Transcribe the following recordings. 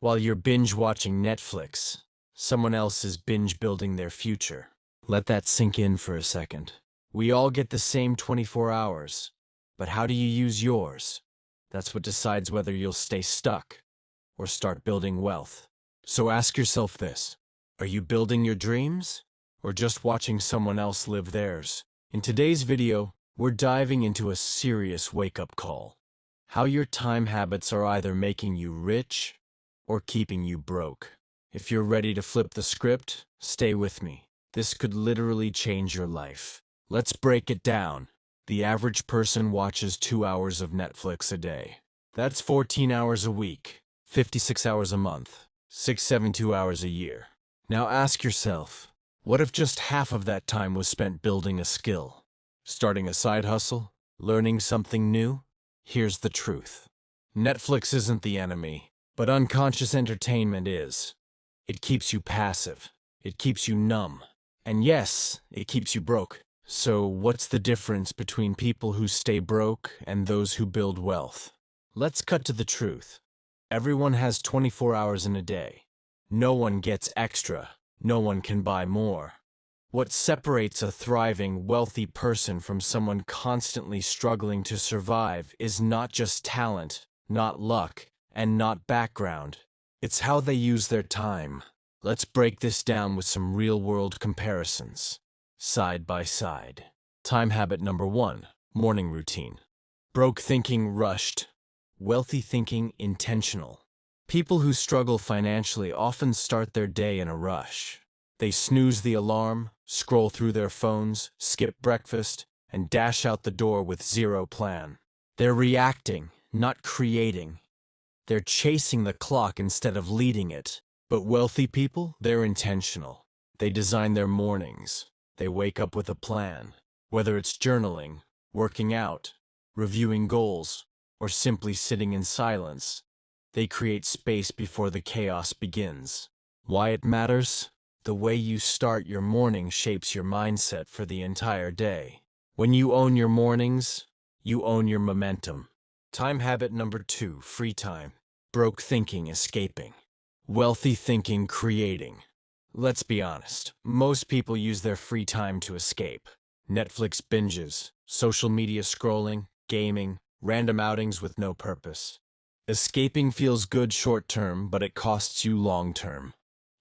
While you're binge-watching Netflix, someone else is binge-building their future. Let that sink in for a second. We all get the same 24 hours, but how do you use yours? That's what decides whether you'll stay stuck or start building wealth. So ask yourself this: are you building your dreams or just watching someone else live theirs? In today's video, we're diving into a serious wake-up call. How your time habits are either making you rich or keeping you broke. If you're ready to flip the script, stay with me. This could literally change your life. Let's break it down. The average person watches 2 hours of Netflix a day. That's 14 hours a week, 56 hours a month, 672 hours a year. Now ask yourself, what if just half of that time was spent building a skill? Starting a side hustle? Learning something new? Here's the truth. Netflix isn't the enemy, but unconscious entertainment is. It keeps you passive. It keeps you numb. And yes, it keeps you broke. So what's the difference between people who stay broke and those who build wealth? Let's cut to the truth. Everyone has 24 hours in a day. No one gets extra. No one can buy more. What separates a thriving, wealthy person from someone constantly struggling to survive is not just talent, not luck, and not background. It's how they use their time. Let's break this down with some real-world comparisons. Side by side. Time habit number 1, morning routine. Broke thinking rushed. Wealthy thinking intentional. People who struggle financially often start their day in a rush. They snooze the alarm, scroll through their phones, skip breakfast, and dash out the door with zero plan. They're reacting, not creating. They're chasing the clock instead of leading it. But wealthy people, they're intentional. They design their mornings. They wake up with a plan. Whether it's journaling, working out, reviewing goals, or simply sitting in silence, they create space before the chaos begins. Why it matters? The way you start your morning shapes your mindset for the entire day. When you own your mornings, you own your momentum. Time habit number 2, free time. Broke thinking escaping. Wealthy thinking creating. Let's be honest, most people use their free time to escape. Netflix binges, social media scrolling, gaming, random outings with no purpose. Escaping feels good short-term, but it costs you long-term.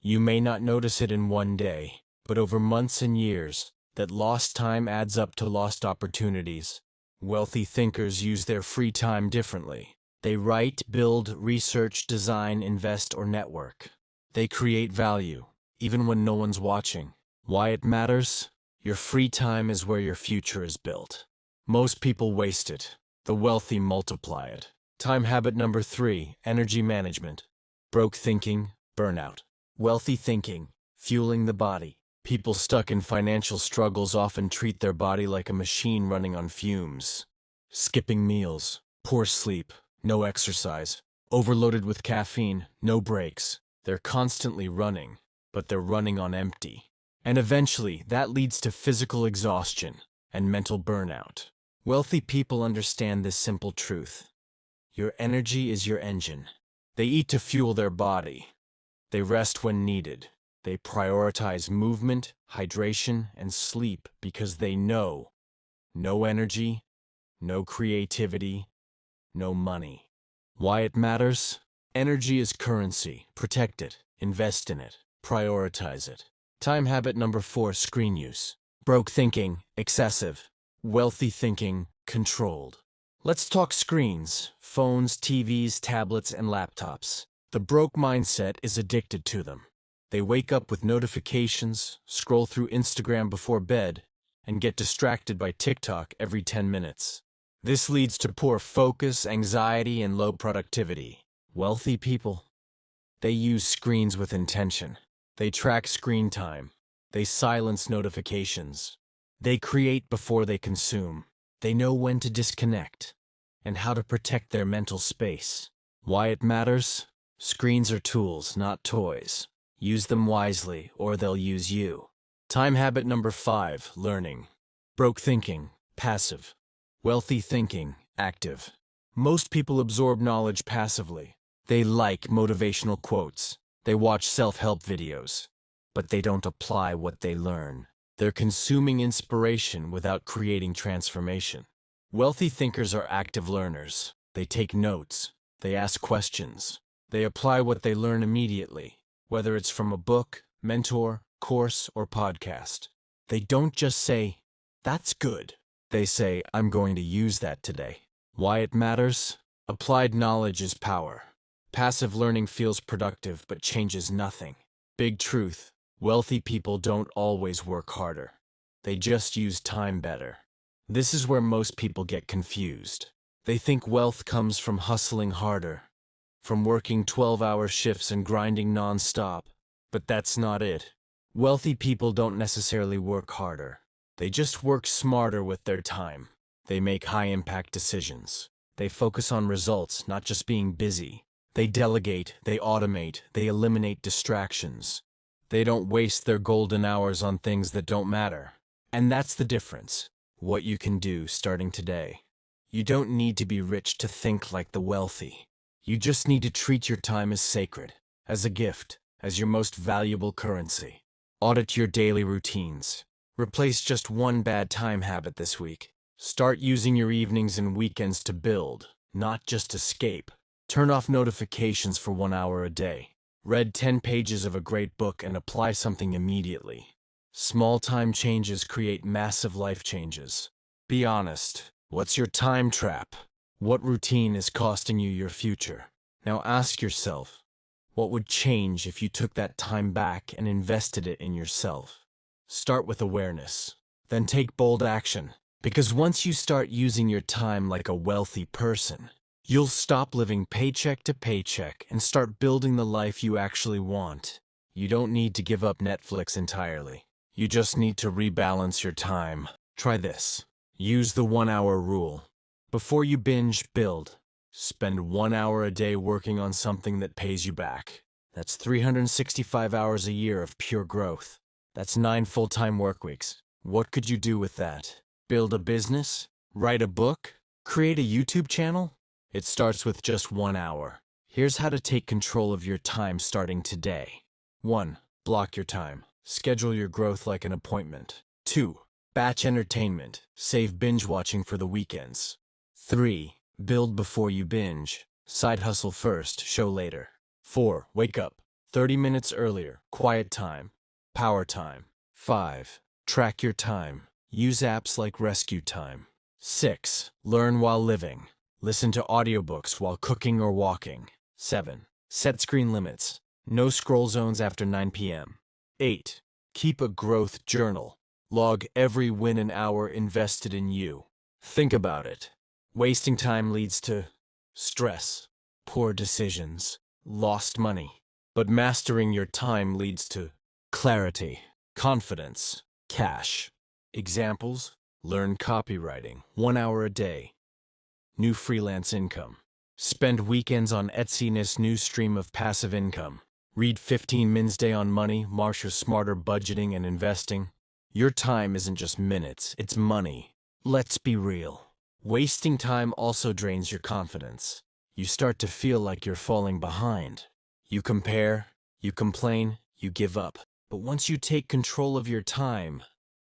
You may not notice it in one day, but over months and years, that lost time adds up to lost opportunities. Wealthy thinkers use their free time differently. They write, build, research, design, invest, or network. They create value, even when no one's watching. Why it matters? Your free time is where your future is built. Most people waste it. The wealthy multiply it. Time habit number 3, energy management. Broke thinking, burnout. Wealthy thinking, fueling the body. People stuck in financial struggles often treat their body like a machine running on fumes. Skipping meals, poor sleep, no exercise, overloaded with caffeine, no breaks. They're constantly running, but they're running on empty. And eventually, that leads to physical exhaustion and mental burnout. Wealthy people understand this simple truth. Your energy is your engine. They eat to fuel their body. They rest when needed. They prioritize movement, hydration, and sleep because they know no energy, no creativity, no money. Why it matters? Energy is currency. Protect it. Invest in it. Prioritize it. Time habit number 4, screen use. Broke thinking, excessive. Wealthy thinking, controlled. Let's talk screens, phones, TVs, tablets, and laptops. The broke mindset is addicted to them. They wake up with notifications, scroll through Instagram before bed, and get distracted by TikTok every 10 minutes. This leads to poor focus, anxiety, and low productivity. Wealthy people, they use screens with intention. They track screen time. They silence notifications. They create before they consume. They know when to disconnect and how to protect their mental space. Why it matters? Screens are tools, not toys. Use them wisely, or they'll use you. Time habit number 5, learning. Broke thinking, passive. Wealthy thinking, active. Most people absorb knowledge passively. They like motivational quotes. They watch self-help videos. But they don't apply what they learn. They're consuming inspiration without creating transformation. Wealthy thinkers are active learners. They take notes. They ask questions. They apply what they learn immediately, whether it's from a book, mentor, course, or podcast. They don't just say, "That's good." They say, "I'm going to use that today." Why it matters? Applied knowledge is power. Passive learning feels productive but changes nothing. Big truth. Wealthy people don't always work harder. They just use time better. This is where most people get confused. They think wealth comes from hustling harder, from working 12-hour shifts and grinding non-stop. But that's not it. Wealthy people don't necessarily work harder. They just work smarter with their time. They make high-impact decisions. They focus on results, not just being busy. They delegate, they automate, they eliminate distractions. They don't waste their golden hours on things that don't matter. And that's the difference. What you can do starting today. You don't need to be rich to think like the wealthy. You just need to treat your time as sacred, as a gift, as your most valuable currency. Audit your daily routines. Replace just one bad time habit this week. Start using your evenings and weekends to build, not just escape. Turn off notifications for 1 hour a day. Read 10 pages of a great book and apply something immediately. Small time changes create massive life changes. Be honest. What's your time trap? What routine is costing you your future? Now ask yourself, what would change if you took that time back and invested it in yourself? Start with awareness. Then take bold action. Because once you start using your time like a wealthy person, you'll stop living paycheck to paycheck and start building the life you actually want. You don't need to give up Netflix entirely. You just need to rebalance your time. Try this. Use the 1-hour rule. Before you binge, build. Spend 1 hour a day working on something that pays you back. That's 365 hours a year of pure growth. That's 9 full-time work weeks. What could you do with that? Build a business? Write a book? Create a YouTube channel? It starts with just 1 hour. Here's how to take control of your time starting today. 1. Block your time. Schedule your growth like an appointment. 2. Batch entertainment. Save binge watching for the weekends. 3. Build before you binge. Side hustle first, show later. 4. Wake up. 30 minutes earlier. Quiet time. Power time. 5. Track your time. Use apps like Rescue Time. 6. Learn while living. Listen to audiobooks while cooking or walking. 7. Set screen limits. No scroll zones after 9 p.m. 8. Keep a growth journal. Log every win and hour invested in you. Think about it. Wasting time leads to stress, poor decisions, lost money. But mastering your time leads to clarity, confidence, cash. Examples: learn copywriting, 1 hour a day. New freelance income. Spend weekends on Etsy's new stream of passive income. Read 15 Minutes Day on money, master smarter budgeting and investing. Your time isn't just minutes, it's money. Let's be real. Wasting time also drains your confidence. You start to feel like you're falling behind. You compare, you complain, you give up. But once you take control of your time,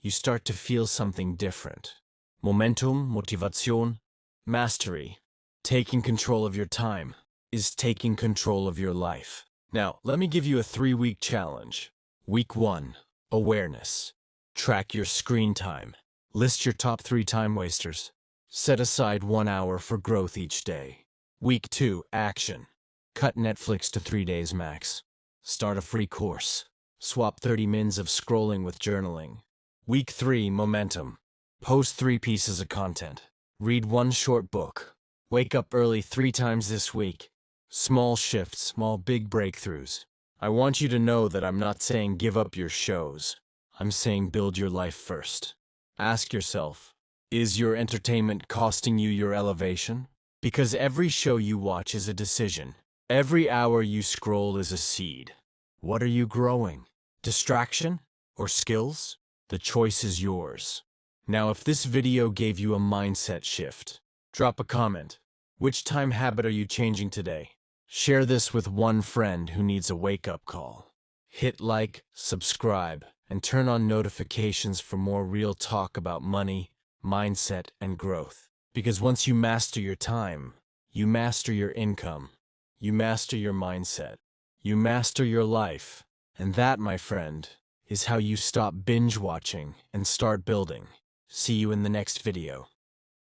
you start to feel something different. Momentum, motivation, mastery. Taking control of your time is taking control of your life. Now, let me give you a 3-week challenge. Week 1, awareness. Track your screen time. List your top 3 time wasters. Set aside 1 hour for growth each day. Week 2, action. Cut Netflix to 3 days max. Start a free course. Swap 30 minutes of scrolling with journaling. Week 3, momentum. Post 3 pieces of content. Read 1 short book. Wake up early 3 times this week. Small shifts, small big breakthroughs. I want you to know that I'm not saying give up your shows. I'm saying build your life first. Ask yourself, is your entertainment costing you your elevation? Because every show you watch is a decision. Every hour you scroll is a seed. What are you growing? Distraction or skills? The choice is yours. Now, if this video gave you a mindset shift, drop a comment. Which time habit are you changing today? Share this with one friend who needs a wake-up call. Hit like, subscribe, and turn on notifications for more real talk about money, mindset, and growth. Because once you master your time, you master your income, you master your mindset, you master your life. And that, my friend, is how you stop binge watching and start building. See you in the next video.